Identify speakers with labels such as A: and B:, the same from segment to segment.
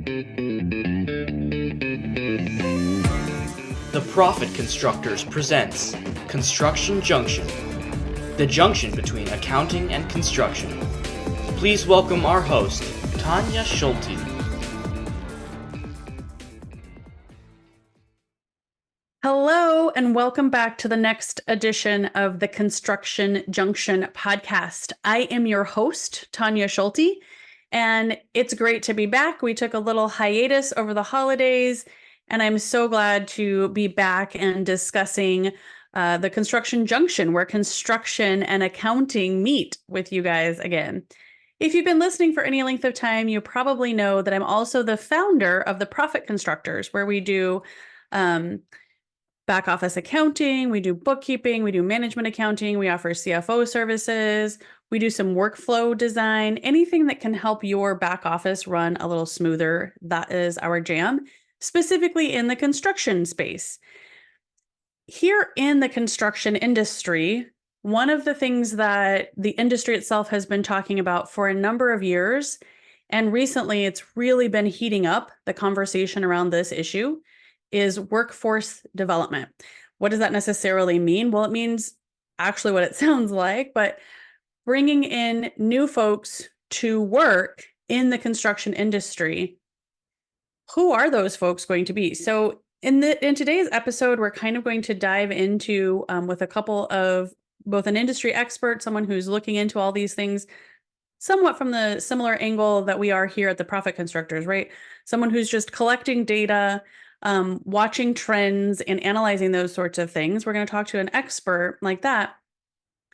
A: The Profit Constructors presents Construction Junction, the junction between accounting and construction. Please welcome our host, Tanya Schulte.
B: Hello, and welcome back to the next edition of the Construction Junction podcast. I am your host, Tanya Schulte, and it's great to be back. We took a little hiatus over the holidays, and I'm so glad to be back and discussing the Construction Junction, where construction and accounting meet with you guys again. If you've been listening for any length of time, you probably know that I'm also the founder of the Profit Constructors, where we do back office accounting, we do bookkeeping, we do management accounting, we offer CFO services, we do some workflow design, anything that can help your back office run a little smoother. That is our jam, specifically in the construction space. Here in the construction industry, one of the things that the industry itself has been talking about for a number of years, and recently it's really been heating up the conversation around this issue, is workforce development. What does that necessarily mean? Well, it means actually what it sounds like, but bringing in new folks to work in the construction industry. Who are those folks going to be? So in today's episode, we're kind of going to dive into with a couple of both an industry expert, someone who's looking into all these things somewhat from the similar angle that we are here at the Profit Constructors, right? Someone who's just collecting data, watching trends and analyzing those sorts of things. We're going to talk to an expert like that.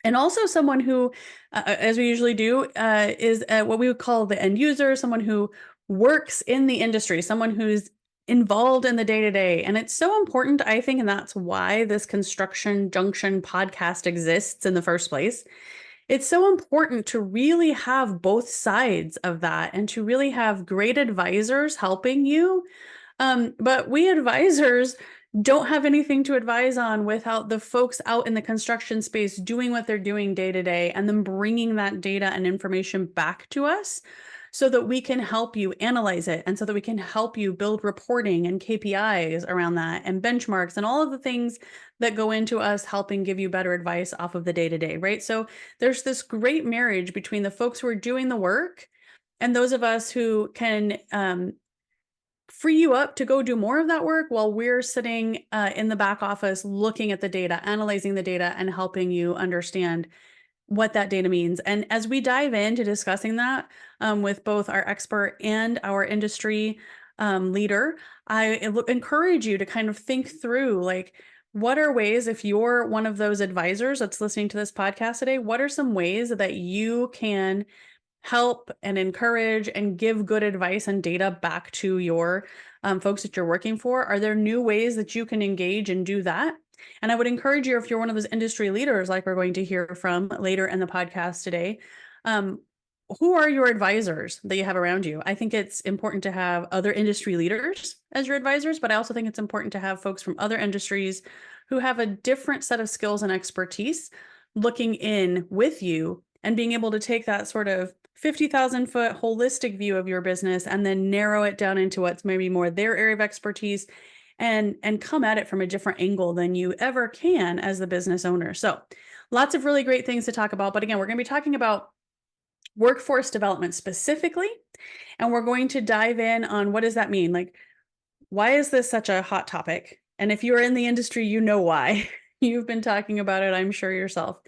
B: And also someone who, as we usually do, is what we would call the end user, someone who works in the industry, someone who's involved in the day-to-day. And it's so important, I think, and that's why this Construction Junction podcast exists in the first place. It's so important to really have both sides of that and to really have great advisors helping you. But we advisors don't have anything to advise on without the folks out in the construction space doing what they're doing day to day and then bringing that data and information back to us so that we can help you analyze it and so that we can help you build reporting and KPIs around that and benchmarks and all of the things that go into us helping give you better advice off of the day to day, right? So there's this great marriage between the folks who are doing the work and those of us who can free you up to go do more of that work while we're sitting in the back office looking at the data, analyzing the data, and helping you understand what that data means. And as we dive into discussing that with both our expert and our industry leader, I encourage you to kind of think through, like, what are ways, if you're one of those advisors that's listening to this podcast today, what are some ways that you can help and encourage and give good advice and data back to your folks that you're working for? Are there new ways that you can engage and do that? And I would encourage you, if you're one of those industry leaders, like we're going to hear from later in the podcast today, who are your advisors that you have around you? I think it's important to have other industry leaders as your advisors, but I also think it's important to have folks from other industries who have a different set of skills and expertise looking in with you and being able to take that sort of 50,000 foot holistic view of your business and then narrow it down into what's maybe more their area of expertise and come at it from a different angle than you ever can as the business owner. So lots of really great things to talk about. But again, we're going to be talking about workforce development specifically, and we're going to dive in on what does that mean? Like, why is this such a hot topic? And if you're in the industry, you know why. You've been talking about it, I'm sure, yourself.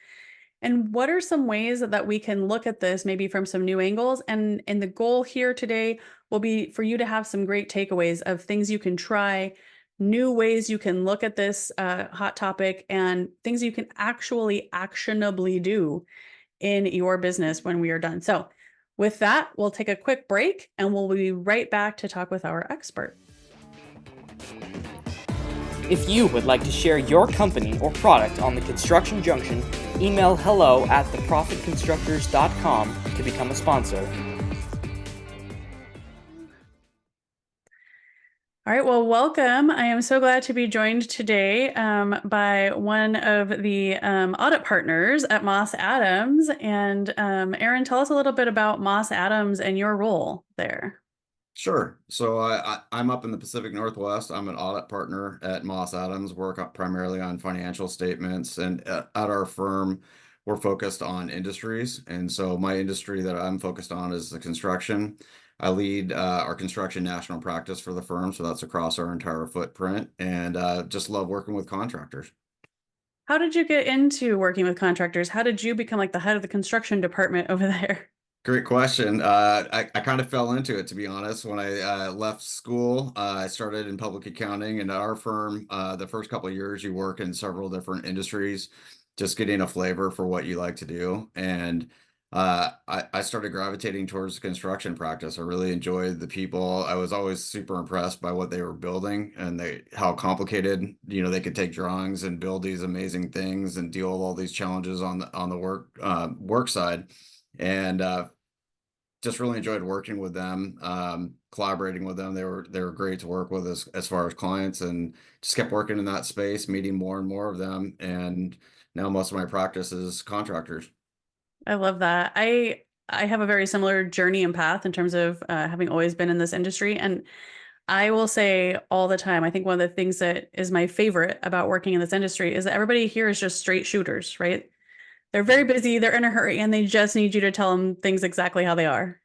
B: And what are some ways that we can look at this maybe from some new angles? And the goal here today will be for you to have some great takeaways of things you can try, new ways you can look at this hot topic, and things you can actually actionably do in your business when we are done. So with that, we'll take a quick break and we'll be right back to talk with our expert.
A: If you would like to share your company or product on the Construction Junction, email hello@theprofitconstructors.com to become a sponsor.
B: All right, well, welcome. I am so glad to be joined today by one of the audit partners at Moss Adams. And Aaron, tell us a little bit about Moss Adams and your role there.
C: Sure. So I'm up in the Pacific Northwest. I'm an audit partner at Moss Adams, primarily on financial statements. And at our firm, we're focused on industries. And so my industry that I'm focused on is the construction. I lead our construction national practice for the firm. So that's across our entire footprint, and just love working with contractors.
B: How did you get into working with contractors? How did you become like the head of the construction department over there?
C: Great question. I kind of fell into it, to be honest. When I left school, I started in public accounting, and at our firm, the first couple of years, you work in several different industries, just getting a flavor for what you like to do. And I started gravitating towards the construction practice. I really enjoyed the people. I was always super impressed by what they were building and how complicated, they could take drawings and build these amazing things and deal with all these challenges on the work side. And just really enjoyed working with them, collaborating with them. They were great to work with as far as clients, and just kept working in that space, meeting more and more of them. And now most of my practice is contractors.
B: I love that. I have a very similar journey and path in terms of having always been in this industry. And I will say all the time, I think one of the things that is my favorite about working in this industry is that everybody here is just straight shooters, right? They're very busy, they're in a hurry, and they just need you to tell them things exactly how they are.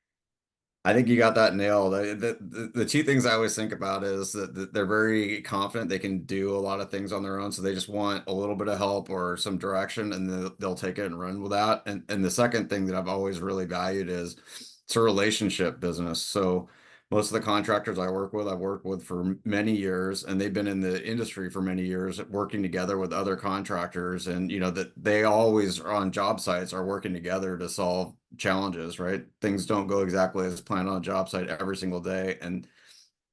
C: I think you got that nailed. The two things I always think about is that they're very confident they can do a lot of things on their own. So they just want a little bit of help or some direction, and they'll take it and run with that. And the second thing that I've always really valued is it's a relationship business. So most of the contractors I've worked with for many years, and they've been in the industry for many years, working together with other contractors. And that they always are on job sites are working together to solve challenges, right? Things don't go exactly as planned on a job site every single day, and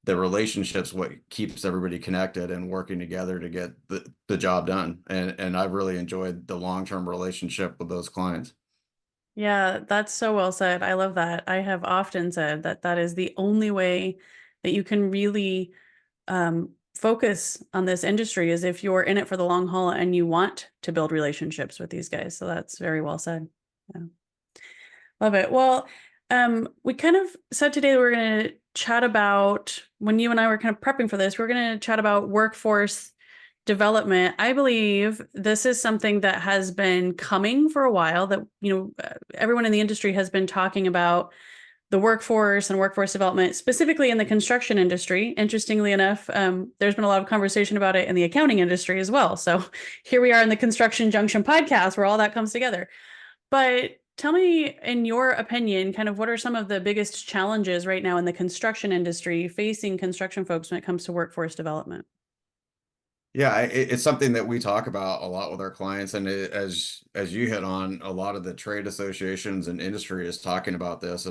C: the relationships what keeps everybody connected and working together to get the job done. And I've really enjoyed the long-term relationship with those clients.
B: Yeah, that's so well said. I love that. I have often said that that is the only way that you can really focus on this industry is if you're in it for the long haul and you want to build relationships with these guys. So that's very well said. Yeah. Love it. Well, we kind of said today that we're going to chat about when you and I were kind of prepping for this, we're going to chat about workforce development. I believe this is something that has been coming for a while that, everyone in the industry has been talking about the workforce and workforce development, specifically in the construction industry. Interestingly enough, there's been a lot of conversation about it in the accounting industry as well. So here we are in the Construction Junction podcast where all that comes together. But tell me, in your opinion, kind of what are some of the biggest challenges right now in the construction industry facing construction folks when it comes to workforce development?
C: Yeah, it's something that we talk about a lot with our clients, and as you hit on, a lot of the trade associations and industry is talking about this.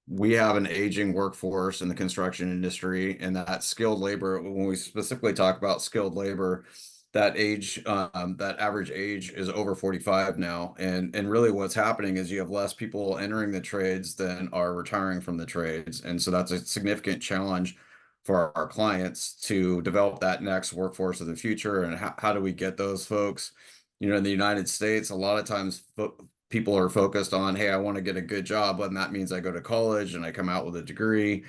C: We have an aging workforce in the construction industry, and that skilled labor. When we specifically talk about skilled labor, that average age is over 45 now, and really what's happening is you have less people entering the trades than are retiring from the trades, and so that's a significant challenge for our clients to develop that next workforce of the future. And how do we get those folks? In the United States, a lot of times people are focused on, hey, I want to get a good job, and that means I go to college and I come out with a degree.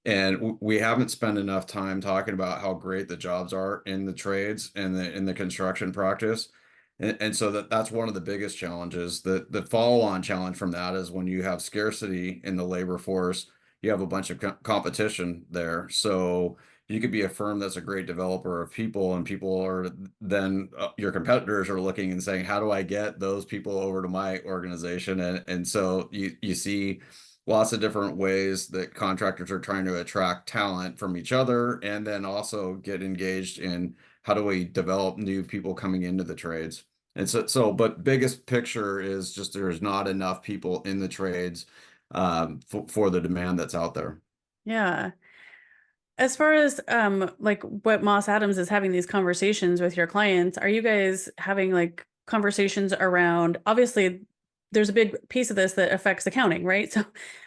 C: And we haven't spent enough time talking about how great the jobs are in the trades and in the construction practice. And so that's one of the biggest challenges. The follow-on challenge from that is when you have scarcity in the labor force, you have a bunch of competition there. So you could be a firm that's a great developer of people, and people are then your competitors are looking and saying, how do I get those people over to my organization? And so you see lots of different ways that contractors are trying to attract talent from each other, and then also get engaged in how do we develop new people coming into the trades. And but biggest picture is just there's not enough people in the trades for the demand that's out there.
B: Yeah. As far as like what Moss Adams is having these conversations with your clients, are you guys having like conversations around, obviously there's a big piece of this that affects accounting, right? So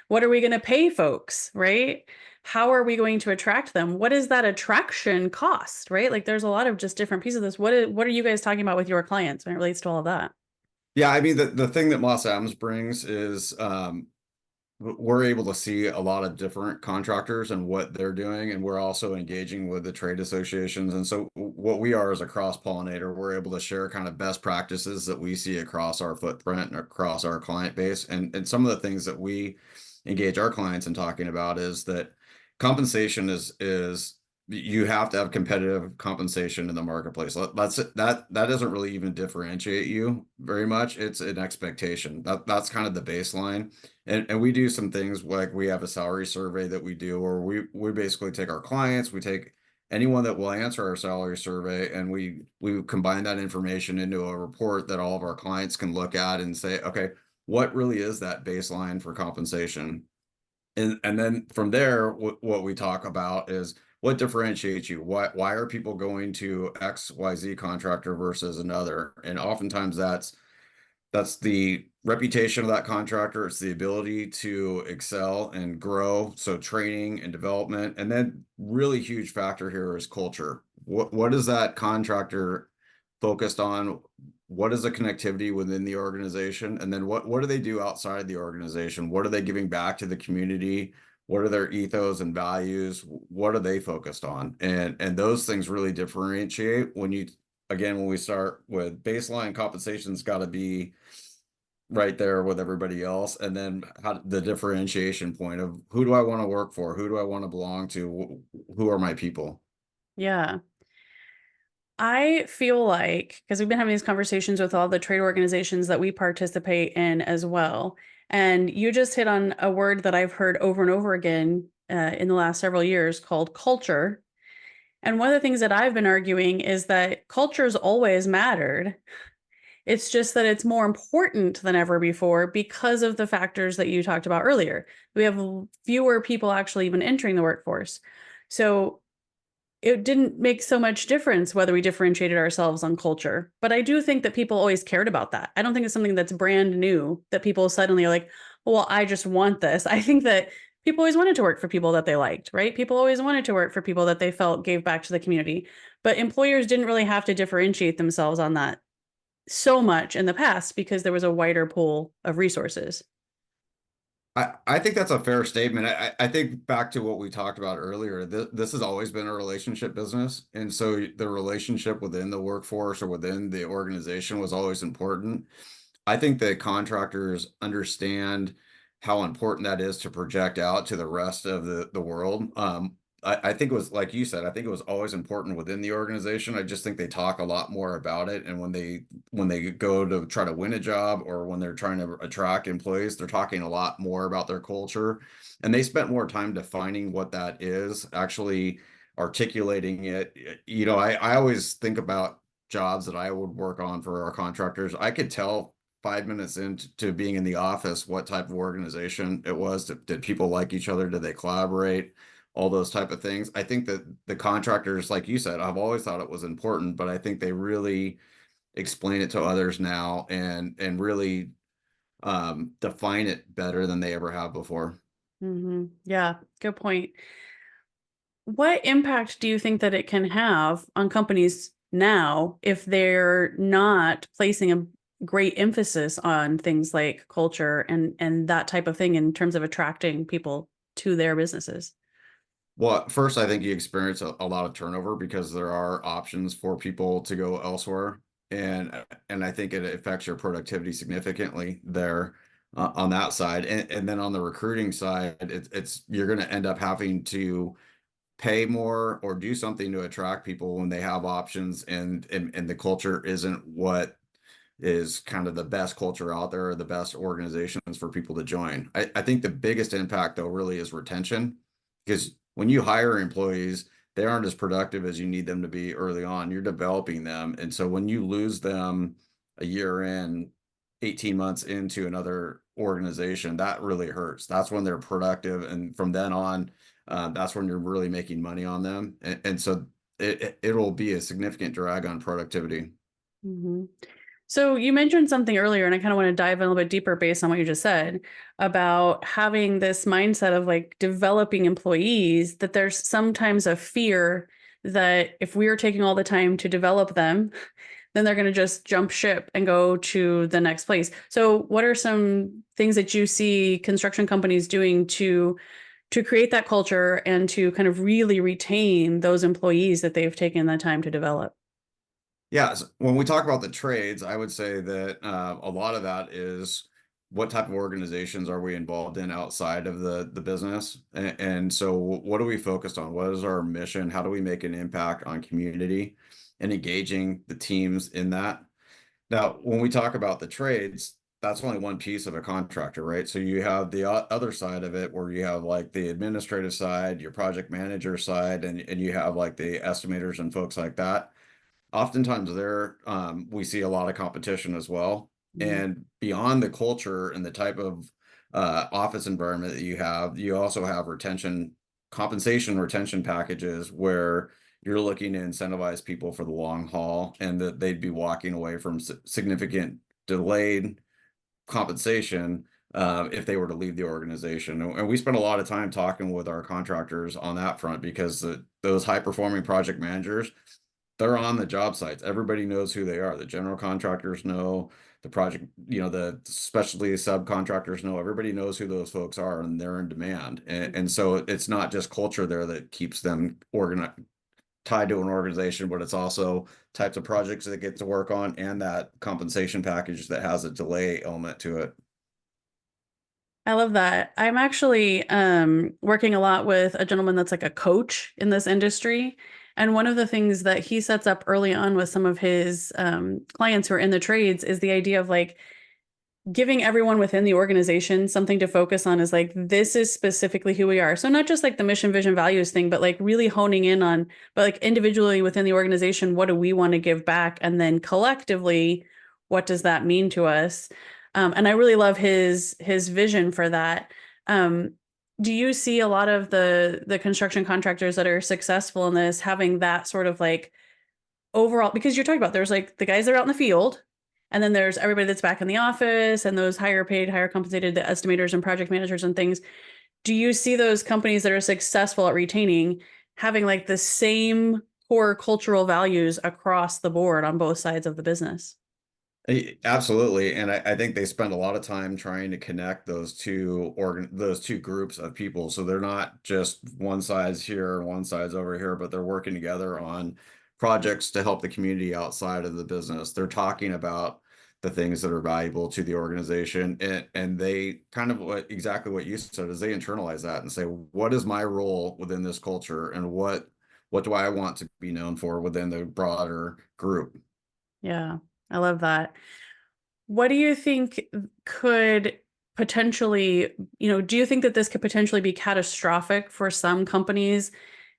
B: what are we going to pay folks, right? How are we going to attract them? What is that attraction cost, right? Like there's a lot of just different pieces of this. What are you guys talking about with your clients when it relates to all of that?
C: Yeah, I mean the thing that Moss Adams brings is we're able to see a lot of different contractors and what they're doing, and we're also engaging with the trade associations. And so what we are as a cross-pollinator, we're able to share kind of best practices that we see across our footprint and across our client base. And some of the things that we engage our clients in talking about is that compensation is you have to have competitive compensation in the marketplace. That doesn't really even differentiate you very much. It's an expectation. That's kind of the baseline. And we do some things like we have a salary survey that we do, or we basically take our clients, we take anyone that will answer our salary survey, and we combine that information into a report that all of our clients can look at and say, okay, what really is that baseline for compensation? And then from there, what we talk about is what differentiates you. Why are people going to XYZ contractor versus another? And oftentimes that's the reputation of that contractor. It's the ability to excel and grow. So training and development. And then really huge factor here is culture. What is that contractor focused on? What is the connectivity within the organization? And then what do they do outside the organization? What are they giving back to the community? What are their ethos and values? What are they focused on? And those things really differentiate when we start with baseline, compensation's got to be right there with everybody else. And then the differentiation point of who do I want to work for? Who do I want to belong to? Who are my people?
B: Yeah. I feel like, because we've been having these conversations with all the trade organizations that we participate in as well. And you just hit on a word that I've heard over and over again in the last several years called culture. And one of the things that I've been arguing is that culture's always mattered. It's just that it's more important than ever before because of the factors that you talked about earlier. We have fewer people actually even entering the workforce. So it didn't make so much difference whether we differentiated ourselves on culture. But I do think that people always cared about that. I don't think it's something that's brand new that people suddenly are like, well, I just want this. I think that people always wanted to work for people that they liked, right? People always wanted to work for people that they felt gave back to the community. But employers didn't really have to differentiate themselves on that so much in the past because there was a wider pool of resources.
C: I think that's a fair statement. I think back to what we talked about earlier, this has always been a relationship business. And so the relationship within the workforce or within the organization was always important. I think that contractors understand how important that is to project out to the rest of the world. I think it was like you said, I think it was always important within the organization. I just think they talk a lot more about it. And when they go to try to win a job or when they're trying to attract employees, they're talking a lot more about their culture. And they spent more time defining what that is, actually articulating it. You know, I always think about jobs that I would work on for our contractors. I could tell 5 minutes into being in the office what type of organization it was. Did people like each other? Did they collaborate? All those type of things. I think that the contractors, like you said, I've always thought it was important, but I think they really explain it to others now and really define it better than they ever have before.
B: Mm-hmm. Yeah, good point. What impact do you think that it can have on companies now if they're not placing a great emphasis on things like culture and that type of thing in terms of attracting people to their businesses?
C: Well, first, I think you experience a lot of turnover because there are options for people to go elsewhere, and I think it affects your productivity significantly there on that side, and then on the recruiting side, it's you're going to end up having to pay more or do something to attract people when they have options, and the culture isn't what is kind of the best culture out there or the best organizations for people to join. I think the biggest impact though really is retention because when you hire employees, they aren't as productive as you need them to be early on. You're developing them. And so when you lose them a year in, 18 months into another organization, that really hurts. That's when they're productive. And from then on, that's when you're really making money on them. And so it will be a significant drag on productivity.
B: Mm-hmm. So you mentioned something earlier, and I kind of want to dive in a little bit deeper based on what you just said about having this mindset of like developing employees, that there's sometimes a fear that if we are taking all the time to develop them, then they're going to just jump ship and go to the next place. So what are some things that you see construction companies doing to create that culture and to kind of really retain those employees that they've taken the time to develop?
C: Yeah, when we talk about the trades, I would say that a lot of that is what type of organizations are we involved in outside of the business, and so what are we focused on? What is our mission? How do we make an impact on community and engaging the teams in that? Now, when we talk about the trades, that's only one piece of a contractor, right? So you have the other side of it where you have like the administrative side, your project manager side, and you have like the estimators and folks like that. Oftentimes there, we see a lot of competition as well.
B: Mhm.
C: And beyond the culture and the type of office environment that you also have compensation retention packages where you're looking to incentivize people for the long haul and that they'd be walking away from significant delayed compensation if they were to leave the organization. And we spend a lot of time talking with our contractors on that front because those high performing project managers, they're on the job sites. Everybody knows who they are. The general contractors know, the project, the specialty subcontractors know, everybody knows who those folks are and they're in demand. And so it's not just culture there that keeps them tied to an organization, but it's also types of projects that they get to work on and that compensation package that has a delay element to it.
B: I love that. I'm actually working a lot with a gentleman that's like a coach in this industry. And one of the things that he sets up early on with some of his clients who are in the trades is the idea of like giving everyone within the organization something to focus on is like, this is specifically who we are. So not just like the mission, vision, values thing, but like really honing in on, but like individually within the organization, what do we want to give back? And then collectively, what does that mean to us? And I really love his vision for that. Um, do you see a lot of the construction contractors that are successful in this having that sort of like overall, because you're talking about there's like the guys that are out in the field, and then there's everybody that's back in the office and those higher paid, higher compensated, the estimators and project managers and things. Do you see those companies that are successful at retaining having like the same core cultural values across the board on both sides of the business?
C: Absolutely, and I think they spend a lot of time trying to connect those two groups of people, so they're not just one side's here, one side's over here, but they're working together on projects to help the community outside of the business. They're talking about the things that are valuable to the organization, and they kind of exactly what you said is they internalize that and say, what is my role within this culture, and what do I want to be known for within the broader group?
B: Yeah, I love that. What do you think could potentially, do you think that this could potentially be catastrophic for some companies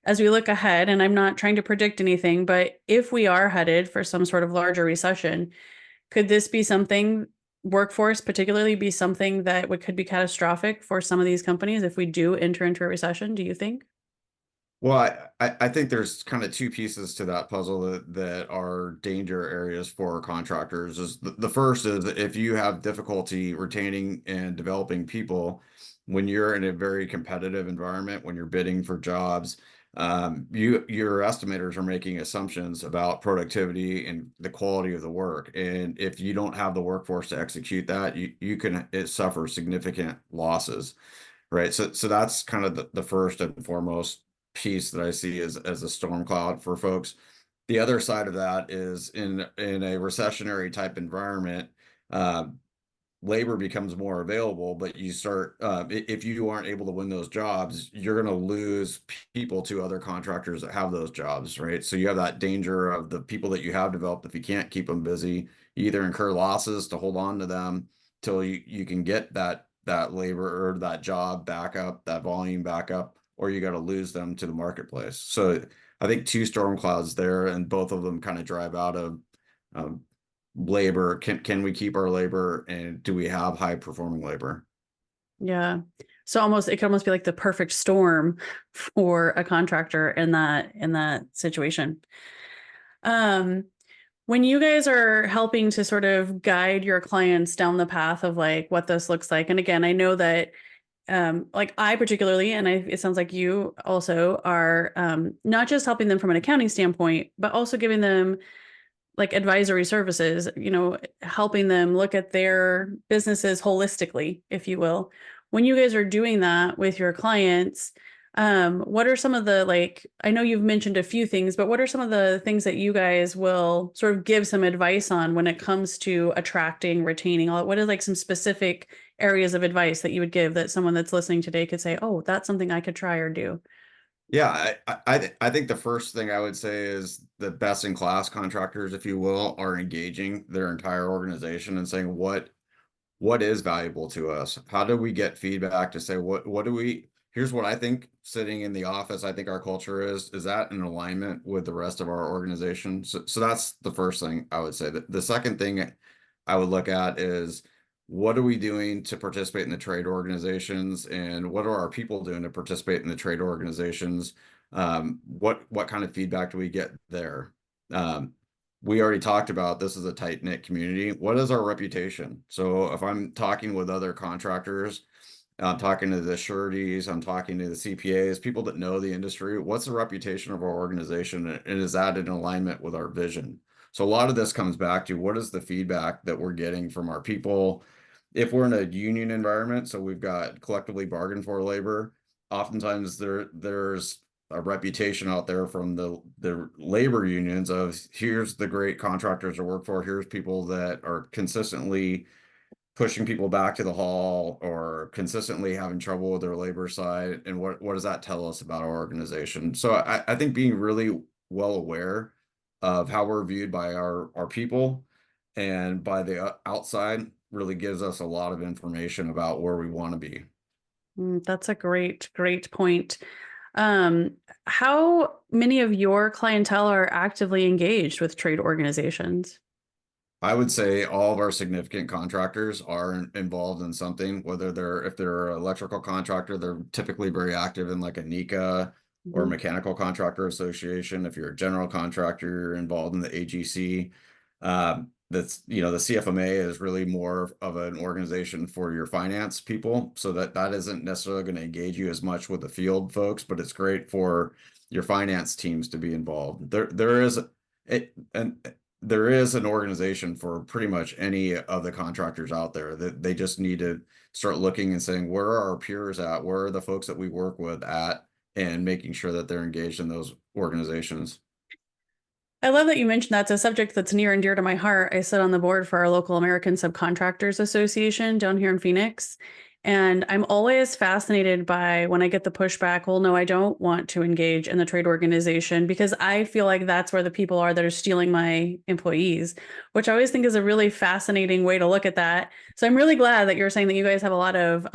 B: as we look ahead? And I'm not trying to predict anything, but if we are headed for some sort of larger recession, could this be something, workforce particularly, be something that could be catastrophic for some of these companies if we do enter into a recession, do you think?
C: Well, I think there's kind of two pieces to that puzzle that are danger areas for contractors. Is the first is that if you have difficulty retaining and developing people when you're in a very competitive environment, when you're bidding for jobs, your estimators are making assumptions about productivity and the quality of the work. And if you don't have the workforce to execute that, you can suffer significant losses. Right. So that's kind of the first and foremost piece that I see as a storm cloud for folks. The other side of that is in a recessionary type environment, uh, labor becomes more available, but you start if you aren't able to win those jobs, you're going to lose people to other contractors that have those jobs, right? So you have that danger of the people that you have developed. If you can't keep them busy, you either incur losses to hold on to them till you can get that labor or that job back up, that volume back up, or you got to lose them to the marketplace. So I think two storm clouds there, and both of them kind of drive out of um, labor. Can we keep our labor, and do we have high performing labor?
B: Yeah. So almost it could almost be like the perfect storm for a contractor in that situation. Um, when you guys are helping to sort of guide your clients down the path of like what this looks like, and again, I know that like I particularly, and it sounds like you also are not just helping them from an accounting standpoint, but also giving them like advisory services, helping them look at their businesses holistically, if you will. When you guys are doing that with your clients, what are some of the, like, I know you've mentioned a few things, but what are some of the things that you guys will sort of give some advice on when it comes to attracting, retaining, all? What are like some specific areas of advice that you would give that someone that's listening today could say, oh, that's something I could try or do?
C: Yeah, I think the first thing I would say is the best in class contractors, if you will, are engaging their entire organization and saying what is valuable to us? How do we get feedback to say what do we here's what I think sitting in the office, I think our culture is that in alignment with the rest of our organization? So that's the first thing I would say. The second thing I would look at is what are we doing to participate in the trade organizations and what are our people doing to participate in the trade organizations? What kind of feedback do we get there? We already talked about this is a tight-knit community. What is our reputation? So if I'm talking with other contractors, I'm talking to the sureties, I'm talking to the CPAs, people that know the industry, what's the reputation of our organization? And is that in alignment with our vision? So a lot of this comes back to what is the feedback that we're getting from our people? If we're in a union environment, so we've got collectively bargained for labor, oftentimes there's a reputation out there from the labor unions of here's the great contractors to work for, here's people that are consistently pushing people back to the hall or consistently having trouble with their labor side, and what does that tell us about our organization? So I think being really well aware of how we're viewed by our people and by the outside really gives us a lot of information about where we want to be.
B: That's a great, great point. Um, how many of your clientele are actively engaged with trade organizations?
C: I would say all of our significant contractors are involved in something, whether if they're an electrical contractor, they're typically very active in like a NECA or
B: Mhm.
C: mechanical contractor association. If you're a general contractor, you're involved in the AGC. That's, the CFMA is really more of an organization for your finance people. So that isn't necessarily going to engage you as much with the field folks, but it's great for your finance teams to be involved. There is it, and there is an organization for pretty much any of the contractors out there that they just need to start looking and saying, where are our peers at? Where are the folks that we work with at? And making sure that they're engaged in those organizations.
B: I love that you mentioned that's a subject that's near and dear to my heart. I sit on the board for our local American Subcontractors Association down here in Phoenix. And I'm always fascinated by when I get the pushback, well, no, I don't want to engage in the trade organization because I feel like that's where the people are that are stealing my employees, which I always think is a really fascinating way to look at that. So I'm really glad that you're saying that you guys have a lot of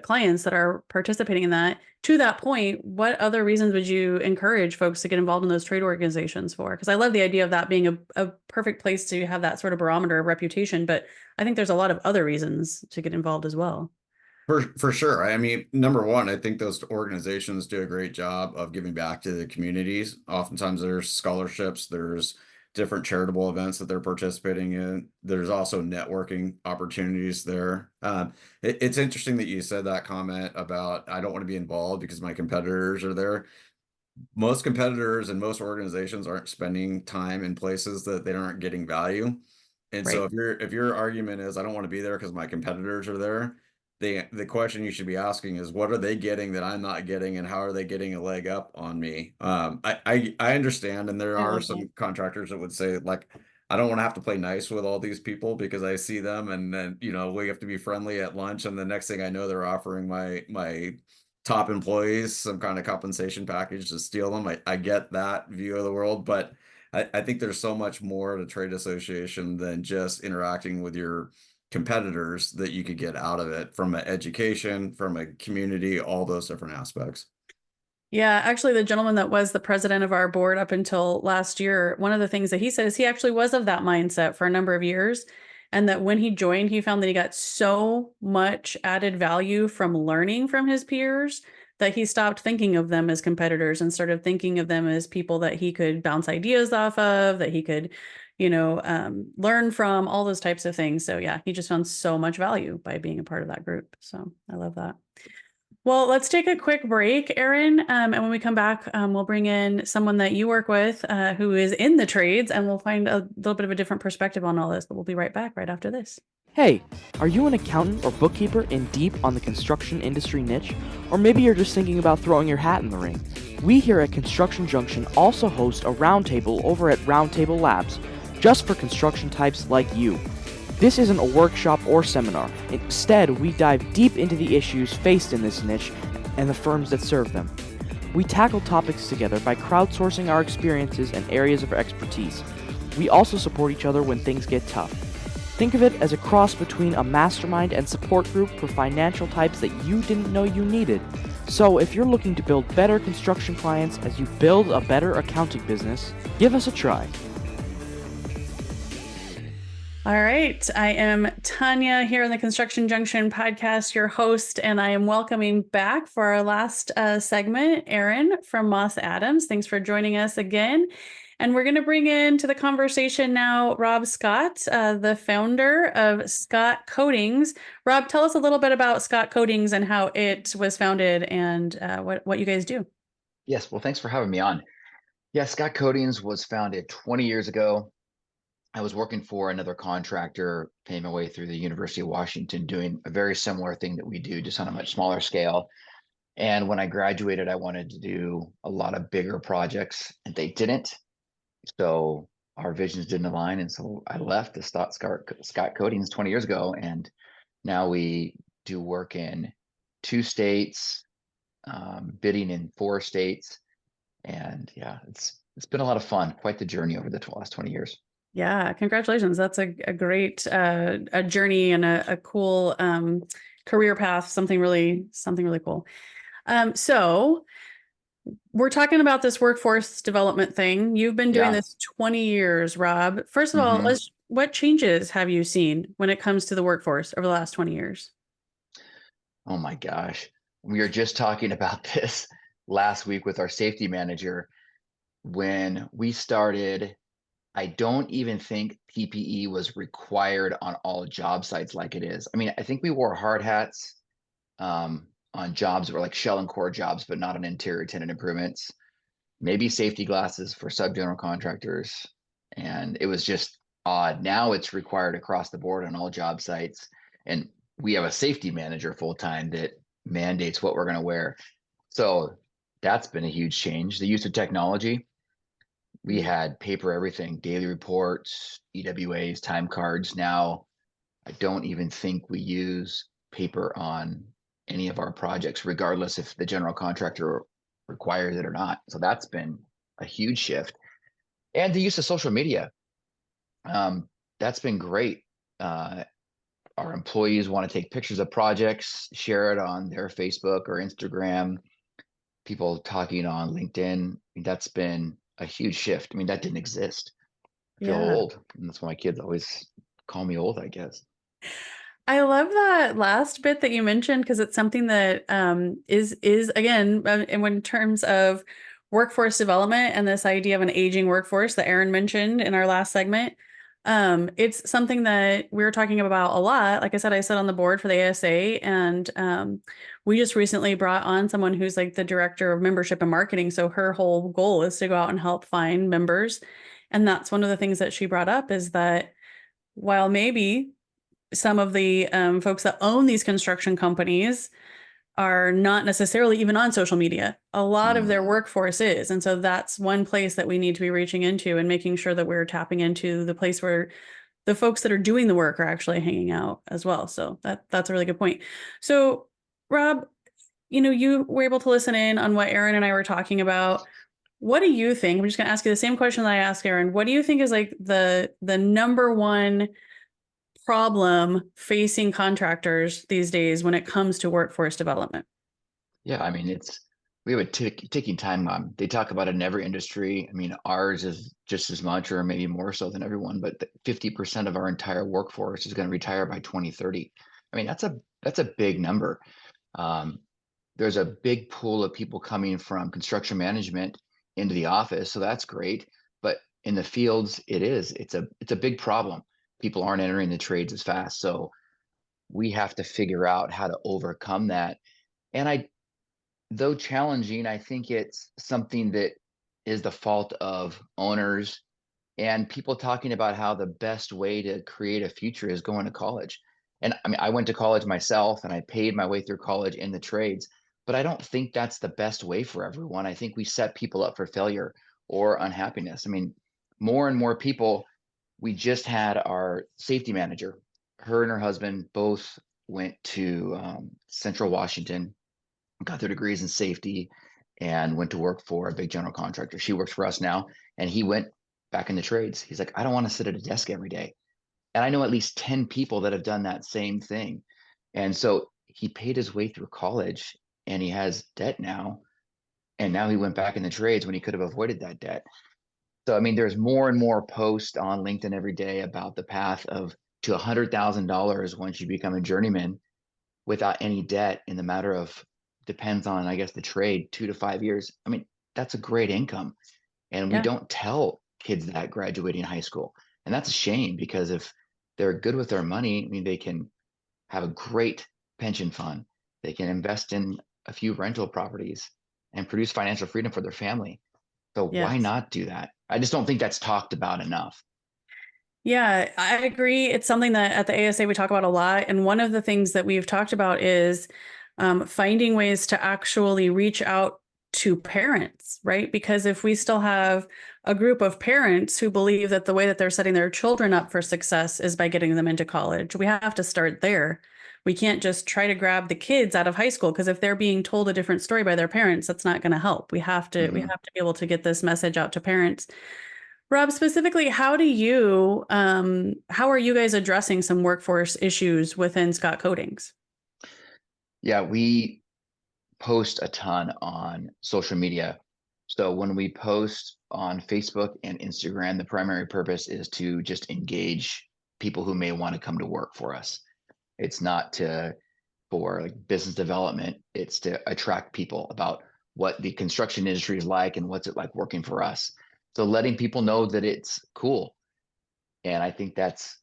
B: clients that are participating in that. To that point, what other reasons would you encourage folks to get involved in those trade organizations for? Because I love the idea of that being a perfect place to have that sort of barometer of reputation, but I think there's a lot of other reasons to get involved as well.
C: For sure. I mean, number one, I think those organizations do a great job of giving back to the communities. Oftentimes there's scholarships, there's different charitable events that they're participating in. There's also networking opportunities there. It's interesting that you said that comment about I don't want to be involved because my competitors are there. Most competitors and most organizations aren't spending time in places that they aren't getting value. And so
B: Right.
C: if your argument is I don't want to be there because my competitors are there, the question you should be asking is what are they getting that I'm not getting and how are they getting a leg up on me? I understand, and there
B: I
C: are
B: love that.
C: some contractors that would say like I don't want to have to play nice with all these people because I see them and then we have to be friendly at lunch and the next thing I know they're offering my top employees some kind of compensation package to steal them. I get that view of the world, but I think there's so much more to trade association than just interacting with your competitors that you could get out of it from an education, from a community, all those different aspects.
B: Yeah, actually, the gentleman that was the president of our board up until last year, one of the things that he said is he actually was of that mindset for a number of years. And that when he joined, he found that he got so much added value from learning from his peers that he stopped thinking of them as competitors and started thinking of them as people that he could bounce ideas off of, that he could, learn from, all those types of things. So yeah, he just found so much value by being a part of that group. So I love that. Well, let's take a quick break, Erin. And when we come back, we'll bring in someone that you work with who is in the trades, and we'll find a little bit of a different perspective on all this. But we'll be right back right after this.
A: Hey, are you an accountant or bookkeeper in deep on the construction industry niche? Or maybe you're just thinking about throwing your hat in the ring. We here at Construction Junction also host a roundtable over at Roundtable Labs, just for construction types like you. This isn't a workshop or seminar. Instead, we dive deep into the issues faced in this niche and the firms that serve them. We tackle topics together by crowdsourcing our experiences and areas of expertise. We also support each other when things get tough. Think of it as a cross between a mastermind and support group for financial types that you didn't know you needed. So if you're looking to build better construction clients as you build a better accounting business, give us a try.
B: All right. I am Tanya here on the Construction Junction podcast, your host, and I am welcoming back for our last segment, Erin from Moss Adams. Thanks for joining us again. And we're going to bring into the conversation now Rob Scott, the founder of Scott Coatings. Rob, tell us a little bit about Scott Coatings and how it was founded and what you guys do.
D: Yes, well, thanks for having me on. Yeah, Scott Coatings was founded 20 years ago. I was working for another contractor, paying my way through the University of Washington, doing a very similar thing that we do, just on a much smaller scale. And when I graduated, I wanted to do a lot of bigger projects, and they didn't. So our visions didn't align. And so I left to start Scott Coatings 20 years ago. And now we do work in 2 states, bidding in 4 states. And yeah, it's been a lot of fun, quite the journey over the last 20 years.
B: Yeah, congratulations. That's a great a journey and a cool career path, something really cool. So we're talking about this workforce development thing. You've been doing this 20 years, Rob. First of all, what changes have you seen when it comes to the workforce over the last 20 years?
D: Oh my gosh. We were just talking about this last week with our safety manager. When we started, I don't even think PPE was required on all job sites like it is. I mean, I think we wore hard hats on jobs that were like shell and core jobs, but not on interior tenant improvements. Maybe safety glasses for sub-general contractors. And it was just odd. Now it's required across the board on all job sites. And we have a safety manager full-time that mandates what we're going to wear. So that's been a huge change. The use of technology. We had paper everything, daily reports, EWAs, time cards. Now, I don't even think we use paper on any of our projects, regardless if the general contractor requires it or not. So that's been a huge shift. And the use of social media. That's been great. Our employees want to take pictures of projects, share it on their Facebook or Instagram. People talking on LinkedIn. That's been a huge shift. I mean, that didn't exist. I feel old. And that's why my kids always call me old, I guess.
B: I love that last bit that you mentioned, because it's something that is again, in terms of workforce development and this idea of an aging workforce that Erin mentioned in our last segment. It's something that we're talking about a lot. Like I said, I sit on the board for the ASA, and we just recently brought on someone who's like the director of membership and marketing. So her whole goal is to go out and help find members. And that's one of the things that she brought up, is that while maybe some of the folks that own these construction companies are not necessarily even on social media, a lot of their workforce is. And so that's one place that we need to be reaching into and making sure that we're tapping into the place where the folks that are doing the work are actually hanging out as well. So that's a really good point. So Rob, you were able to listen in on what Erin and I were talking about. What do you think? I'm just going to ask you the same question that I asked Erin. What do you think is like the number one problem facing contractors these days when it comes to workforce development?
D: Yeah, I mean, we have a ticking time bomb. They talk about it in every industry. I mean, ours is just as much or maybe more so than everyone, but 50% of our entire workforce is going to retire by 2030. I mean, that's a big number. There's a big pool of people coming from construction management into the office, so that's great. But in the fields, it's a big problem. People aren't entering the trades as fast. So we have to figure out how to overcome that. And though challenging, I think it's something that is the fault of owners and people talking about how the best way to create a future is going to college. And I mean, I went to college myself and I paid my way through college in the trades, but I don't think that's the best way for everyone. I think we set people up for failure or unhappiness. I mean, more and more people, we just had our safety manager, her and her husband both went to Central Washington, got their degrees in safety, and went to work for a big general contractor. She works for us now, and he went back in the trades. He's like, I don't want to sit at a desk every day. And I know at least 10 people that have done that same thing. And so he paid his way through college and he has debt now. And now he went back in the trades when he could have avoided that debt. So, I mean, there's more and more posts on LinkedIn every day about the path of to $100,000 once you become a journeyman without any debt in the matter of, depends on, I guess, the trade, 2 to 5 years. I mean, that's a great income. And we
B: Yeah.
D: don't tell kids that graduating high school. And that's a shame because if they're good with their money, I mean, they can have a great pension fund. They can invest in a few rental properties and produce financial freedom for their family. So why
B: Yes.
D: not do that? I just don't think that's talked about enough.
B: Yeah, I agree. It's something that at the ASA we talk about a lot. And one of the things that we've talked about is finding ways to actually reach out to parents, right? Because if we still have a group of parents who believe that the way that they're setting their children up for success is by getting them into college, we have to start there. We can't just try to grab the kids out of high school because if they're being told a different story by their parents, that's not going to help. We
D: Mhm.
B: have to be able to get this message out to parents. Rob, specifically, how are you guys addressing some workforce issues within Scott Coatings?
D: Yeah, we post a ton on social media. So when we post on Facebook and Instagram, the primary purpose is to just engage people who may want to come to work for us. It's not to for like business development. It's to attract people about what the construction industry is like and what's it like working for us. So letting people know that it's cool. And I think that's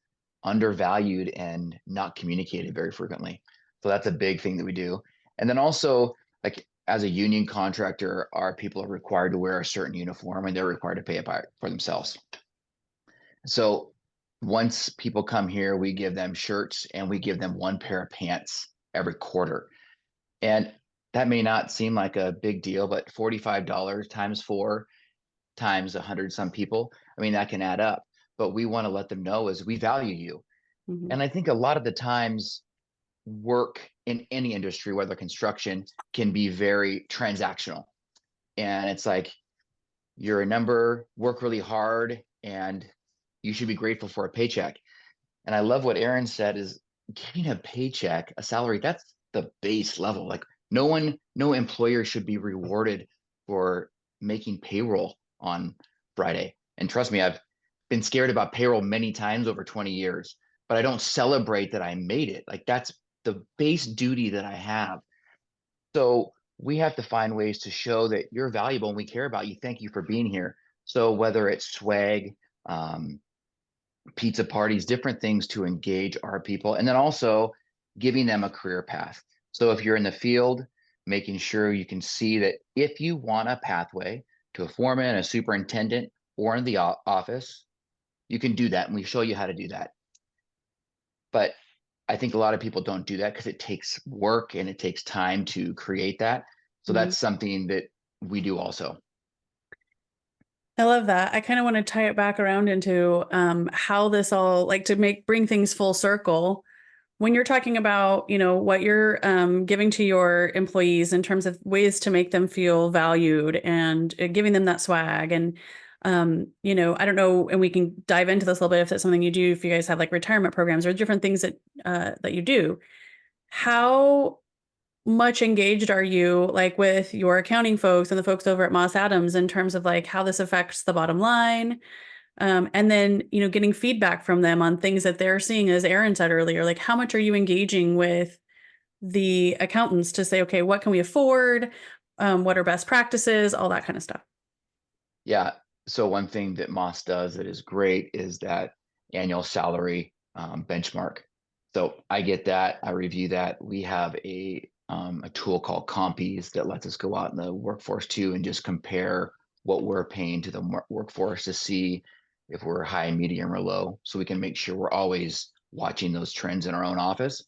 D: undervalued and not communicated very frequently. So that's a big thing that we do. And then also, like as a union contractor, our people are required to wear a certain uniform and they're required to pay it for themselves. So once people come here, we give them shirts and we give them one pair of pants every quarter. And that may not seem like a big deal, but $45 times four times 100 some people, I mean, that can add up. But we want to let them know is we value you.
B: Mhm.
D: And I think a lot of the times work in any industry, whether construction, can be very transactional. And it's like you're a number, work really hard, and you should be grateful for a paycheck. And I love what Aaron said is getting a paycheck, a salary, that's the base level. Like no employer should be rewarded for making payroll on Friday. And trust me, I've been scared about payroll many times over 20 years, but I don't celebrate that I made it. Like that's the base duty that I have. So we have to find ways to show that you're valuable and we care about you. Thank you for being here. So whether it's swag, um, pizza parties, different things to engage our people, and then also giving them a career path. So if you're in the field, making sure you can see that if you want a pathway to a foreman, a superintendent, or in the office, you can do that. And we show you how to do that. But I think a lot of people don't do that because it takes work and it takes time to create that. So
B: Mhm.
D: that's something that we do also.
B: I love that. I kind of want to tie it back around into how this all like to bring things full circle. When you're talking about, what you're giving to your employees in terms of ways to make them feel valued and giving them that swag and I don't know, and we can dive into this a little bit if that's something you do, if you guys have like retirement programs or different things that you do. How much engaged are you like with your accounting folks and the folks over at Moss Adams in terms of like how this affects the bottom line? And then, getting feedback from them on things that they're seeing, as Aaron said earlier, like how much are you engaging with the accountants to say, okay, what can we afford? What are best practices? All that kind of stuff.
D: Yeah. So one thing that Moss does that is great is that annual salary benchmark. So I get that. I review that. We have a a tool called Compies that lets us go out in the workforce too and just compare what we're paying to the workforce to see if we're high, medium, or low, so we can make sure we're always watching those trends in our own office.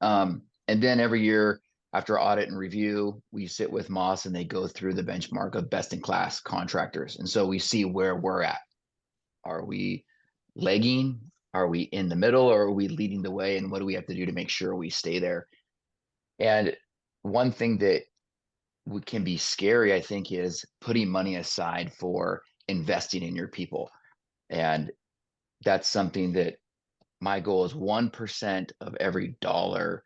D: And then every year after audit and review, we sit with Moss and they go through the benchmark of best in class contractors. And so we see where we're at. Are we lagging? Are we in the middle, or are we leading the way? And what do we have to do to make sure we stay there? And one thing that can be scary, I think, is putting money aside for investing in your people. And that's something that my goal is 1% of every dollar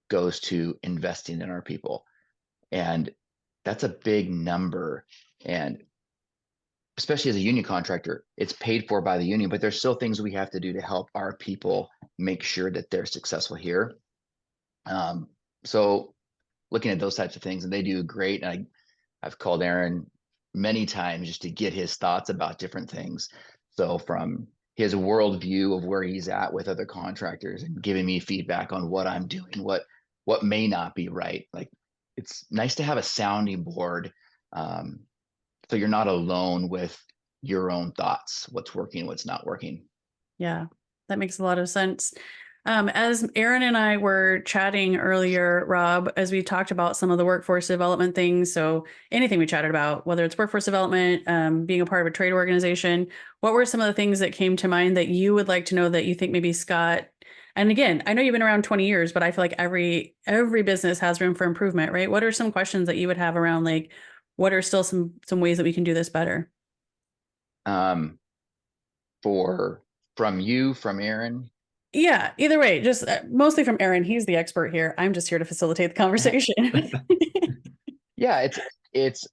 D: goes to investing in our people. And that's a big number. And especially as a union contractor, it's paid for by the union, but there's still things we have to do to help our people make sure that they're successful here. So looking at those types of things, and they do great. And I've called Aaron many times just to get his thoughts about different things. So from his worldview of where he's at with other contractors and giving me feedback on what I'm doing, what may not be right. Like, it's nice to have a sounding board, so you're not alone with your own thoughts, what's working, what's not working.
B: Yeah, that makes a lot of sense. As Aaron and I were chatting earlier, Rob, as we talked about some of the workforce development things, so anything we chatted about, whether it's workforce development, being a part of a trade organization, what were some of the things that came to mind that you would like to know that you think maybe Scott, and again, I know you've been around 20 years, but I feel like every business has room for improvement, right? What are some questions that you would have around, like, what are still some ways that we can do this better?
D: From you, from Aaron?
B: Yeah, either way, just mostly from Aaron. He's the expert here. I'm just here to facilitate the conversation.
D: Yeah, it's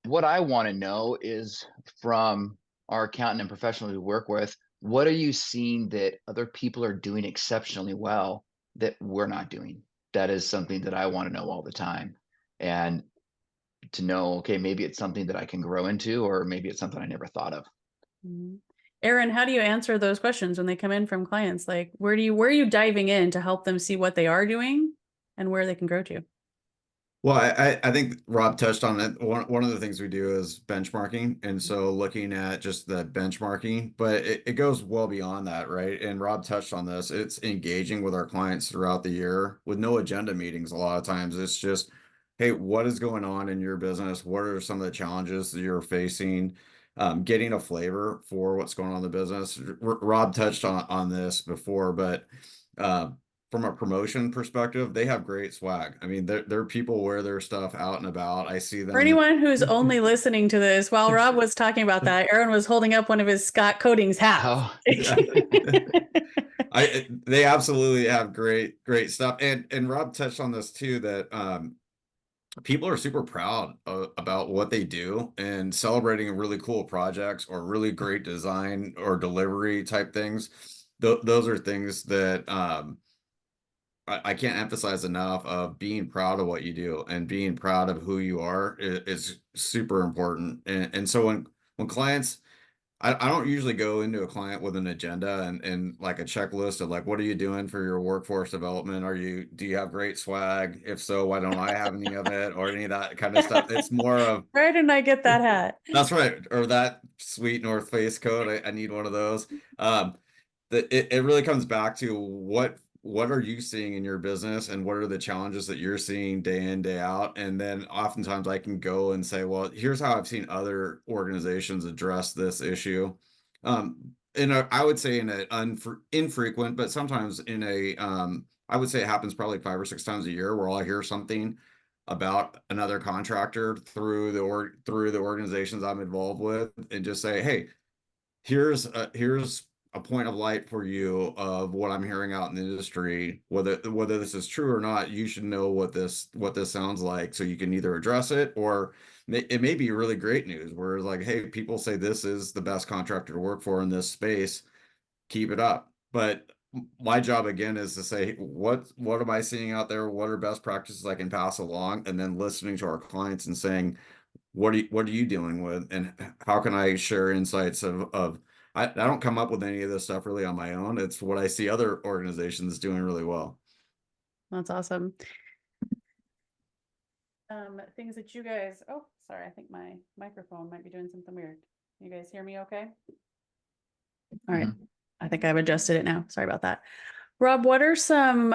D: what I want to know is, from our accountant and professionals we work with, what are you seeing that other people are doing exceptionally well that we're not doing? That is something that I want to know all the time. And to know, okay, maybe it's something that I can grow into, or maybe it's something I never thought of.
B: Aaron, how do you answer those questions when they come in from clients? Like, where are you diving in to help them see what they are doing and where they can grow to?
C: Well, I think Rob touched on it. One of the things we do is benchmarking. And so looking at just the benchmarking, but it goes well beyond that, right? And Rob touched on this. It's engaging with our clients throughout the year with no agenda meetings. A lot of times it's just, hey, what is going on in your business? What are some of the challenges that you're facing? Getting a flavor for what's going on in the business. Rob touched on this before, but from a promotion perspective, they have great swag. I mean, they're people wear their stuff out and about. I see them.
B: For anyone who's only listening to this, while Rob was talking about that, Aaron was holding up one of his Scott Coatings hats.
D: Oh,
C: They absolutely have great stuff. And Rob touched on this too, that people are super proud about what they do, and celebrating really cool projects or really great design or delivery type things. Those are things that I can't emphasize enough of being proud of what you do and being proud of who you are is super important. And so when clients, I don't usually go into a client with an agenda and like a checklist of like, what are you doing for your workforce development? Do you have great swag? If so, why don't I have any of it, or any of that kind of stuff? It's more of,
B: where didn't I get that hat?
C: That's right. Or that sweet North Face coat. I need one of those. It really comes back to what are you seeing in your business, and what are the challenges that you're seeing day in, day out? And then oftentimes I can go and say, well, here's how I've seen other organizations address this issue. I would say in an infrequent, but sometimes in a, I would say it happens probably 5 or 6 times a year, where I'll hear something about another contractor through the organizations I'm involved with, and just say, hey, here's a point of light for you of what I'm hearing out in the industry. Whether this is true or not, you should know what this sounds like, so you can either address it, or it may be really great news where it's like, hey, people say this is the best contractor to work for in this space, keep it up. But my job again is to say, what am I seeing out there? What are best practices I can pass along? And then listening to our clients and saying, what are you dealing with, and how can I share insights of I don't come up with any of this stuff really on my own. It's what I see other organizations doing really well.
B: That's awesome. Things that you guys, oh, sorry, I think my microphone might be doing something weird. You guys hear me okay? All right. I think I've adjusted it now. Sorry about that. Rob, what are some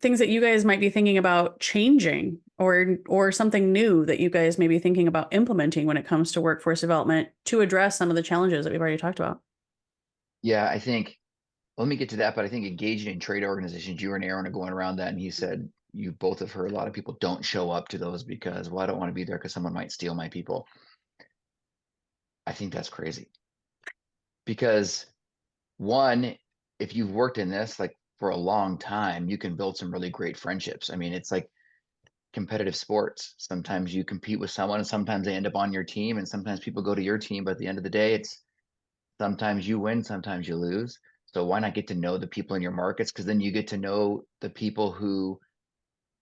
B: things that you guys might be thinking about changing or something new that you guys may be thinking about implementing when it comes to workforce development to address some of the challenges that we've already talked about?
D: Yeah, I think, let me get to that, but I think engaging in trade organizations, you and Aaron are going around that, and he said you both have heard a lot of people don't show up to those because, well, I don't want to be there because someone might steal my people. I think that's crazy. Because one, if you've worked in this like for a long time, you can build some really great friendships. I mean, it's like competitive sports. Sometimes you compete with someone and sometimes they end up on your team and sometimes people go to your team, but at the end of the day, it's sometimes you win, sometimes you lose. So why not get to know the people in your markets? Because then you get to know the people who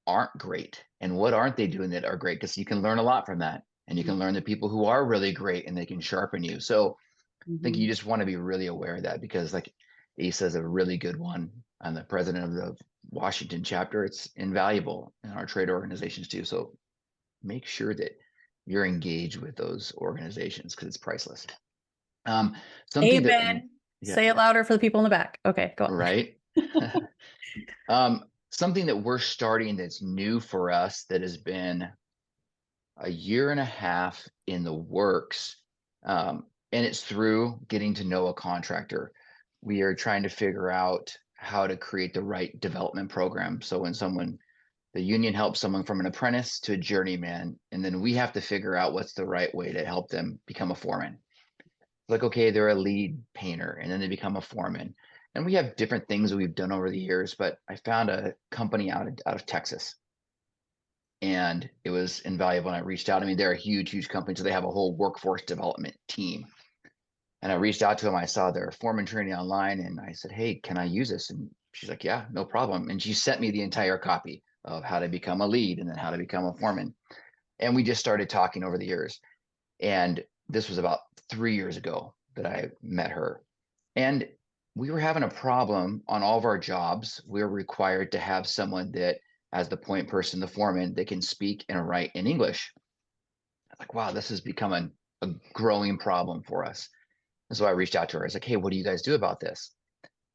D: aren't great and what aren't they doing that are great, because you can learn a lot from that. And you can learn the people who are really great and they can sharpen you. So I think you just want to be really aware of that, because like Asa is a really good one. I'm the president of the Washington chapter. It's invaluable in our trade organizations too. So make sure that you're engaged with those organizations because it's priceless. Something that,
B: Amen.
D: yeah,
B: Say it louder for the people in the back. Okay, go on.
D: right. Something that we're starting that's new for us that has been a year and a half in the works. And it's through getting to know a contractor. We are trying to figure out how to create the right development program. So when the union helps someone from an apprentice to a journeyman, and then we have to figure out what's the right way to help them become a foreman. Like, okay, they're a lead painter and then they become a foreman. And we have different things that we've done over the years, but I found a company out of Texas, and it was invaluable. And I reached out. I mean, they're a huge company, so they have a whole workforce development team. And I reached out to them. I saw their foreman training online, and I said, "Hey, can I use this?" And she's like, "Yeah, no problem." And she sent me the entire copy of how to become a lead and then how to become a foreman. And we just started talking over the years. And this was about 3 years ago that I met her. And we were having a problem on all of our jobs. We were required to have someone that, as the point person, the foreman, that can speak and write in English. I was like, wow, this is becoming a growing problem for us. And so I reached out to her. I was like, hey, what do you guys do about this?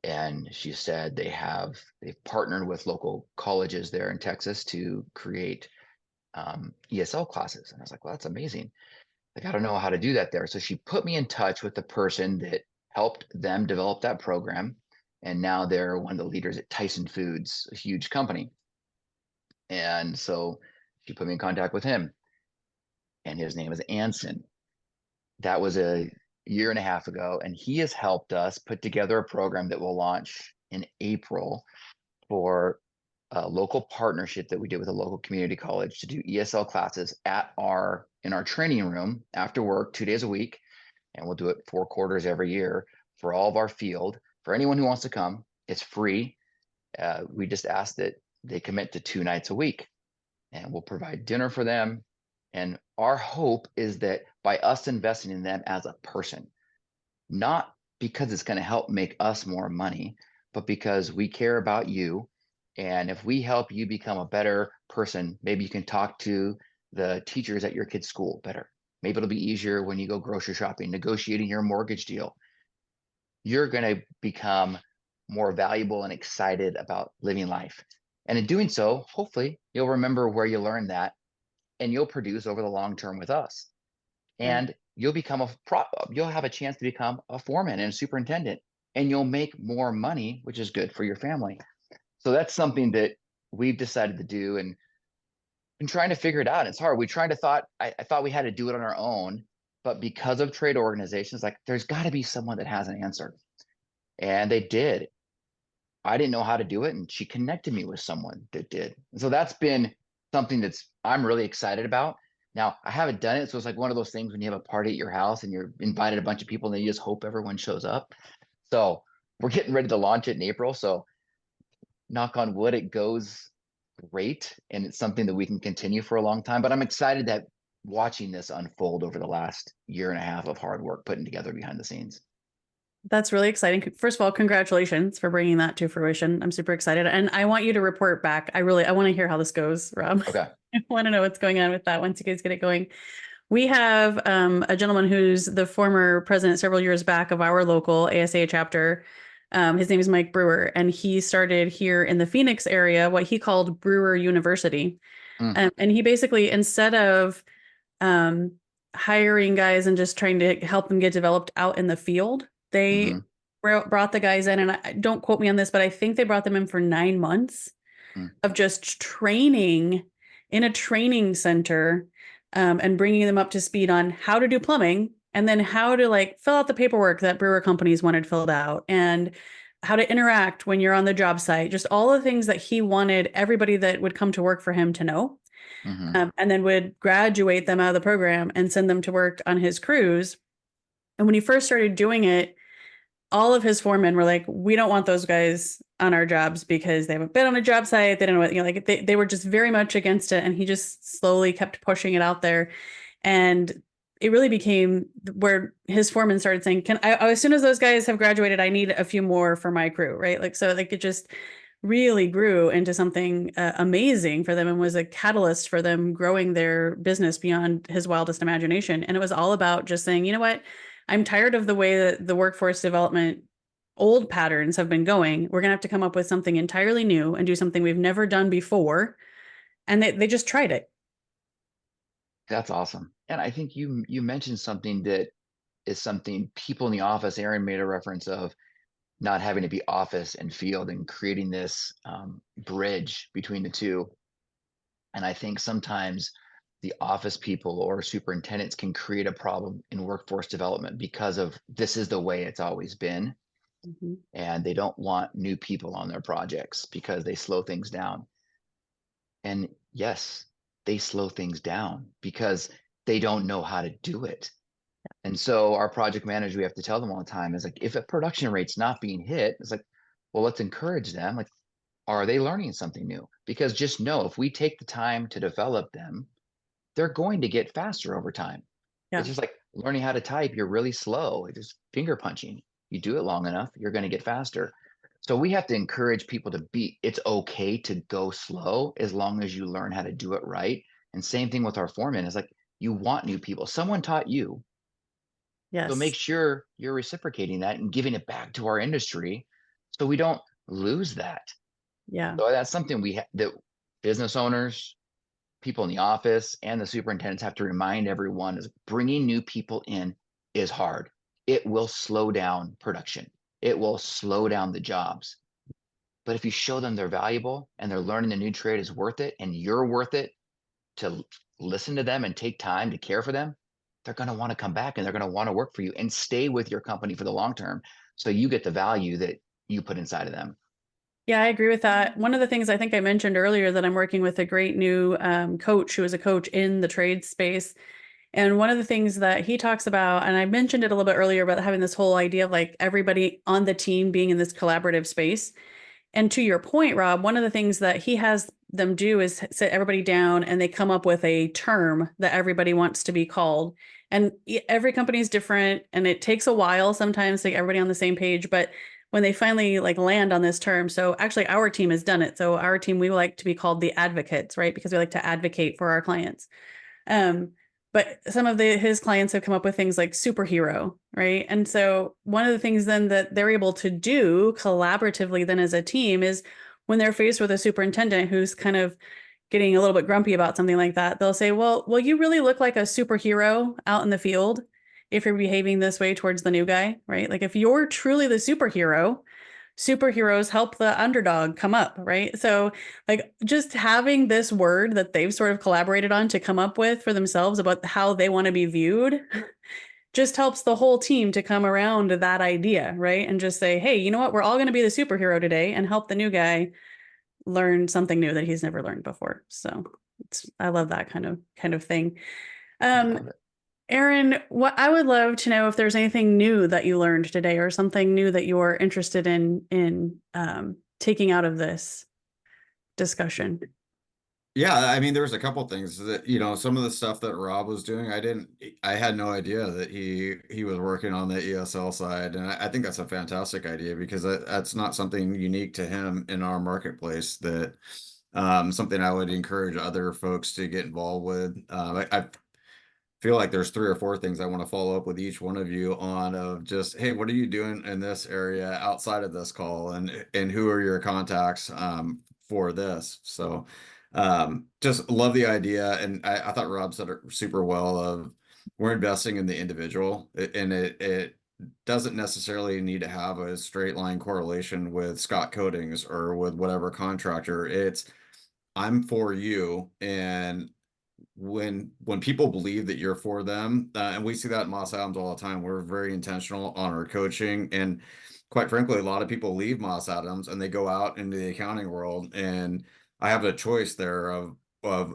D: And she said they've partnered with local colleges there in Texas to create ESL classes. And I was like, well, that's amazing. Like, I don't know how to do that there. So she put me in touch with the person that helped them develop that program. And now they're one of the leaders at Tyson Foods, a huge company. And so she put me in contact with him. And his name is Anson. That was a year and a half ago. And he has helped us put together a program that will launch in April for a local partnership that we did with a local community college to do ESL classes in our training room after work 2 days a week. And we'll do it 4 quarters every year for all of our field. For anyone who wants to come, it's free. We just ask that they commit to 2 nights a week, and we'll provide dinner for them. And our hope is that by us investing in them as a person, not because it's going to help make us more money, but because we care about you. And if we help you become a better person, maybe you can talk to the teachers at your kid's school better. Maybe it'll be easier when you go grocery shopping, negotiating your mortgage deal. You're going to become more valuable and excited about living life. And in doing so, hopefully you'll remember where you learned that, and you'll produce over the long term with us. And you'll have a chance to become a foreman and a superintendent, and you'll make more money, which is good for your family. So that's something that we've decided to do and been trying to figure it out. It's hard. I thought we had to do it on our own, but because of trade organizations, like, there's got to be someone that has an answer. And they did. I didn't know how to do it, and she connected me with someone that did. And so that's been something I'm really excited about. Now, I haven't done it, so it's like one of those things when you have a party at your house and you're invited a bunch of people and then you just hope everyone shows up. So we're getting ready to launch it in April. So knock on wood, it goes great, and it's something that we can continue for a long time. But I'm excited that watching this unfold over the last year and a half of hard work putting together behind the scenes.
B: That's really exciting. First of all, congratulations for bringing that to fruition. I'm super excited. And I want you to report back. I want to hear how this goes, Rob.
D: Okay.
B: I want to know what's going on with that once you guys get it going. We have a gentleman who's the former president several years back of our local ASA chapter. His name is Mike Brewer, and he started here in the Phoenix area what he called Brewer University. And he basically, instead of um, hiring guys and just trying to help them get developed out in the field, they brought the guys in, and don't quote me on this, but I think they brought them in for 9 months of just training in a training center, and bringing them up to speed on how to do plumbing, and then how to like fill out the paperwork that brewer companies wanted filled out, and how to interact when you're on the job site, just all the things that he wanted everybody that would come to work for him to know. And then would graduate them out of the program and send them to work on his crews. And when he first started doing it, all of his foremen were like, we don't want those guys on our jobs because they haven't been on a job site. They don't know what, like they were just very much against it. And he just slowly kept pushing it out there. And it really became where his foreman started saying, as soon as those guys have graduated, I need a few more for my crew. Right. Like, so like it just really grew into something amazing for them, and was a catalyst for them growing their business beyond his wildest imagination. And it was all about just saying, you know what, I'm tired of the way that the workforce development old patterns have been going. We're going to have to come up with something entirely new and do something we've never done before. And they just tried it.
D: That's awesome. And I think you mentioned something that is something people in the office, Aaron made a reference of not having to be office and field, and creating this bridge between the two. And I think sometimes the office people or superintendents can create a problem in workforce development because of this is the way it's always been. And they don't want new people on their projects because they slow things down. And yes, they slow things down because they don't know how to do it. And so our project manager, we have to tell them all the time is like, if a production rate's not being hit, it's like, well, let's encourage them. Like, are they learning something new? Because just know if we take the time to develop them, they're going to get faster over time.
B: Yeah.
D: It's just like learning how to type. You're really slow. It's just finger punching. You do it long enough, you're going to get faster. So we have to encourage people to it's okay to go slow as long as you learn how to do it right. And same thing with our foreman is like, you want new people. Someone taught you.
B: Yes.
D: So make sure you're reciprocating that and giving it back to our industry so we don't lose that.
B: Yeah.
D: So that's something that business owners, people in the office, and the superintendents have to remind everyone is bringing new people in is hard. It will slow down production. It will slow down the jobs. But if you show them they're valuable and they're learning the new trade is worth it, and you're worth it to listen to them and take time to care for them, they're going to want to come back and they're going to want to work for you and stay with your company for the long term. So you get the value that you put inside of them.
B: Yeah, I agree with that. One of the things I think I mentioned earlier that I'm working with a great new coach who is a coach in the trade space. And one of the things that he talks about, and I mentioned it a little bit earlier about having this whole idea of like everybody on the team being in this collaborative space. And to your point, Rob, one of the things that he has them do is sit everybody down and they come up with a term that everybody wants to be called. And every company is different, and it takes a while sometimes to get everybody on the same page. But when they finally like land on this term, so actually our team has done it. So our team, we like to be called the advocates, right? Because we like to advocate for our clients. But some of his clients have come up with things like superhero, right? And so one of the things then that they're able to do collaboratively then as a team is when they're faced with a superintendent who's kind of getting a little bit grumpy about something like that, they'll say, well, you really look like a superhero out in the field if you're behaving this way towards the new guy, right? Like if you're truly the superhero, superheroes help the underdog come up, right? So like just having this word that they've sort of collaborated on to come up with for themselves about how they want to be viewed just helps the whole team to come around to that idea, right? And just say, hey, you know what? We're all going to be the superhero today and help the new guy learn something new that he's never learned before. So I love that kind of thing. Aaron, what I would love to know if there's anything new that you learned today or something new that you're interested in taking out of this discussion.
C: Yeah, I mean, there's a couple things that, some of the stuff that Rob was doing, I had no idea that he was working on the ESL side. And I think that's a fantastic idea because that's not something unique to him in our marketplace that, something I would encourage other folks to get involved with. I feel like there's three or four things I want to follow up with each one of you on of just, hey, what are you doing in this area outside of this call, and who are your contacts for this? So just love the idea. And I thought Rob said it super well of we're investing in the individual, and it doesn't necessarily need to have a straight line correlation with Scott Coatings or with whatever contractor. It's I'm for you, and when people believe that you're for them, and we see that in Moss Adams all the time, we're very intentional on our coaching. And quite frankly, a lot of people leave Moss Adams and they go out into the accounting world, and I have a choice there of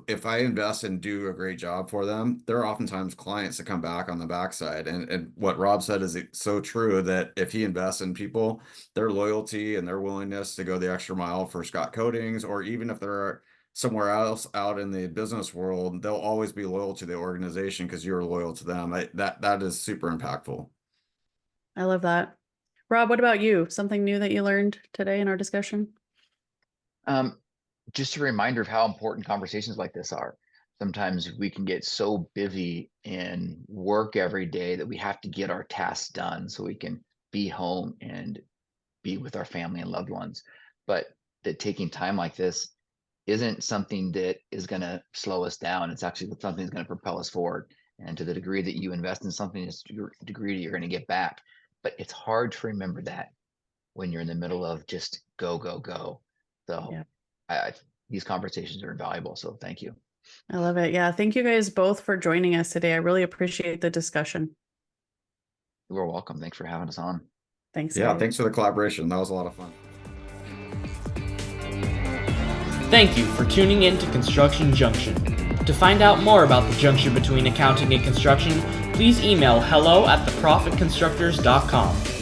C: if I invest and do a great job for them, there are oftentimes clients that come back on the backside. And what Rob said is so true, that if he invests in people, their loyalty and their willingness to go the extra mile for Scott Coatings, or even if they're somewhere else out in the business world, they'll always be loyal to the organization because you're loyal to them. That is super impactful.
B: I love that. Rob, what about you? Something new that you learned today in our discussion?
D: Just a reminder of how important conversations like this are. Sometimes we can get so busy in work every day that we have to get our tasks done so we can be home and be with our family and loved ones. But that taking time like this isn't something that is going to slow us down. It's actually something that's going to propel us forward. And to the degree that you invest in something, is the degree that you're going to get back. But it's hard to remember that when you're in the middle of just go, go, go. So yeah. These conversations are invaluable. So thank you.
B: I love it. Yeah. Thank you guys both for joining us today. I really appreciate the discussion.
D: You're welcome. Thanks for having us on.
B: Thanks.
C: Yeah.
B: Guys.
C: Thanks for the collaboration. That was a lot of fun.
A: Thank you for tuning in to Construction Junction. To find out more about the junction between accounting and construction, please email hello@theprofitconstructors.com.